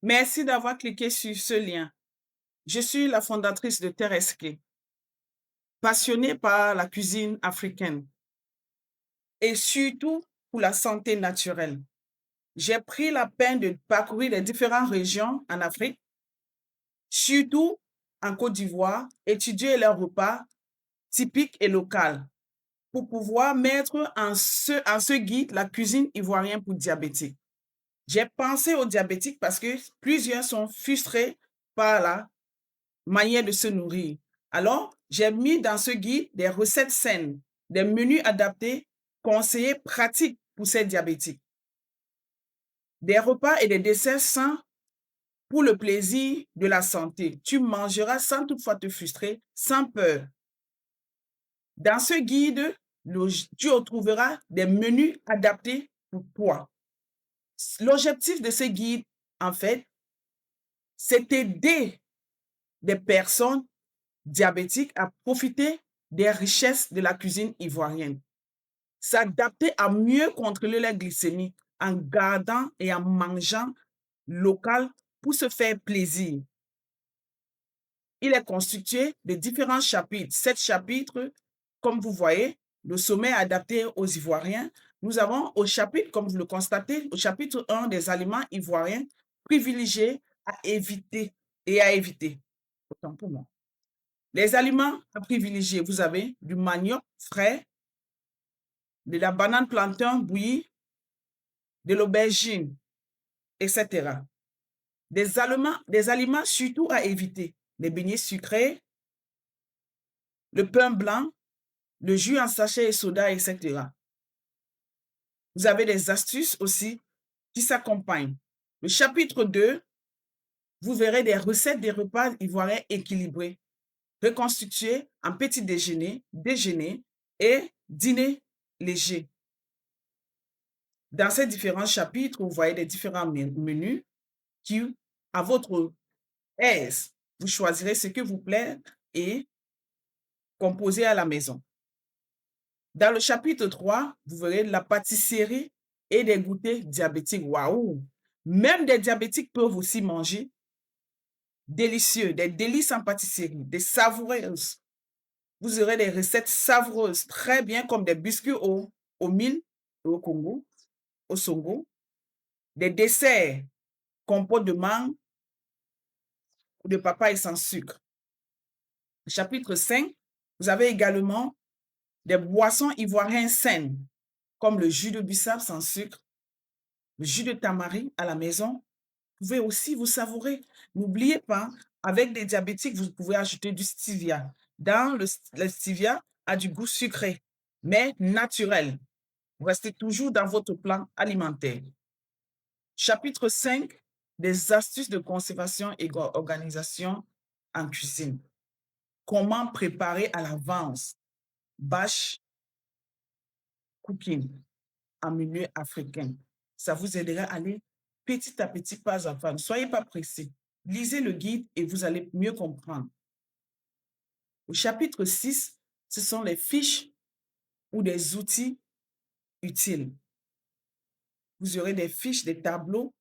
Merci d'avoir cliqué sur ce lien. Je suis la fondatrice de Terre Esclée, passionnée par la cuisine africaine et surtout pour la santé naturelle. J'ai pris la peine de parcourir les différentes régions en Afrique, surtout en Côte d'Ivoire, étudier leurs repas typiques et locaux pour pouvoir mettre en ce guide la cuisine ivoirienne pour diabétiques. J'ai pensé aux diabétiques parce que plusieurs sont frustrés par la manière de se nourrir. Alors, j'ai mis dans ce guide des recettes saines, des menus adaptés, conseillés, pratiques pour ces diabétiques, des repas et des desserts sains pour le plaisir de la santé. Tu mangeras sans toutefois te frustrer, sans peur. Dans ce guide, tu retrouveras des menus adaptés pour toi. L'objectif de ce guide, en fait, c'est d'aider des personnes diabétiques à profiter des richesses de la cuisine ivoirienne. S'adapter à mieux contrôler la glycémie en gardant et en mangeant local pour se faire plaisir. Il est constitué de différents chapitres. 7 chapitres, comme vous voyez, le sommet adapté aux Ivoiriens. Nous avons au chapitre, comme vous le constatez, au chapitre 1 des aliments ivoiriens privilégiés à éviter et à éviter. Autant pour moi. Les aliments à privilégier, vous avez du manioc frais, de la banane plantain bouillie, de l'aubergine, etc. Des aliments surtout à éviter, les beignets sucrés, le pain blanc, le jus en sachet et soda, etc. Vous avez des astuces aussi qui s'accompagnent. Le chapitre 2, vous verrez des recettes des repas ivoiriens équilibrés, reconstitués en petit déjeuner, déjeuner et dîner léger. Dans ces différents chapitres, vous voyez des différents menus qui, à votre aise, vous choisirez ce que vous plaît et composez à la maison. Dans le chapitre 3, vous verrez la pâtisserie et des goûters diabétiques. Waouh! Même des diabétiques peuvent aussi manger. Délicieux, des délices en pâtisserie, des savoureuses. Vous aurez des recettes savoureuses, très bien, comme des biscuits au mil, au Congo, au Songo, des desserts, compote de mangue ou de papaye sans sucre. Chapitre 5, vous avez également des boissons ivoiriennes saines, comme le jus de bissap sans sucre, le jus de tamari à la maison. Vous pouvez aussi vous savourer. N'oubliez pas, avec des diabétiques, vous pouvez ajouter du stevia. Le stevia a du goût sucré, mais naturel. Vous restez toujours dans votre plan alimentaire. Chapitre 5, des astuces de conservation et organisation en cuisine. Comment préparer à l'avance batch cooking en milieu africain. Ça vous aidera à aller petit à petit, pas à pas. Ne soyez pas pressés. Lisez le guide et vous allez mieux comprendre. Au chapitre 6, ce sont les fiches ou des outils utiles. Vous aurez des fiches, des tableaux.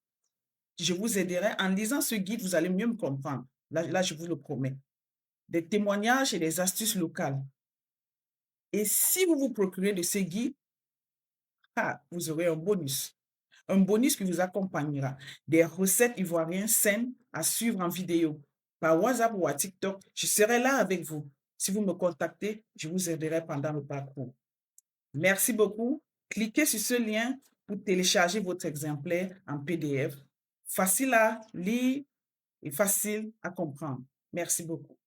Je vous aiderai. En lisant ce guide, vous allez mieux me comprendre. Là, je vous le promets. Des témoignages et des astuces locales. Et si vous vous procurez de ces guides, vous aurez un bonus. Un bonus qui vous accompagnera. Des recettes ivoiriennes saines à suivre en vidéo. Par WhatsApp ou à TikTok, je serai là avec vous. Si vous me contactez, je vous aiderai pendant le parcours. Merci beaucoup. Cliquez sur ce lien pour télécharger votre exemplaire en PDF. Facile à lire et facile à comprendre. Merci beaucoup.